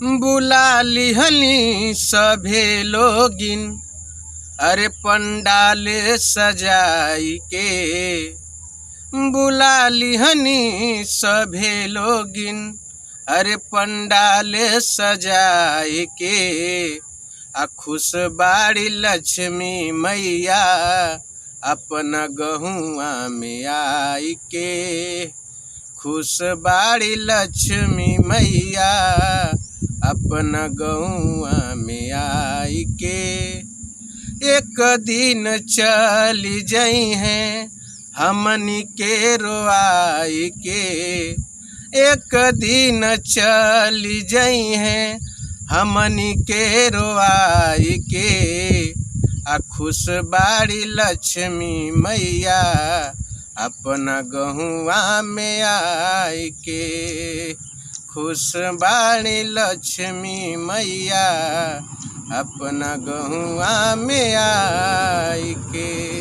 बुला लिहनी सभे लोगिन, अरे पंडाल सजाई के। बुला लिहनी सभे लोगिन, अरे पंडाल सजाई के। आ खुश बाड़ी लक्ष्मी मैया अपना गहुआ में आई के। खुश बाड़ी लक्ष्मी मैया अपना गहुआ में आई के। एक दिन चली जई हैं हमनी के रोआई के। एक दिन चली जई हैं हमनी के रोआई के। आ खुश बाड़ी लक्ष्मी मैया अपना गहुआ में आई के। खुश बाड़ी लक्ष्मी मैया अपना गहुआ में आई के।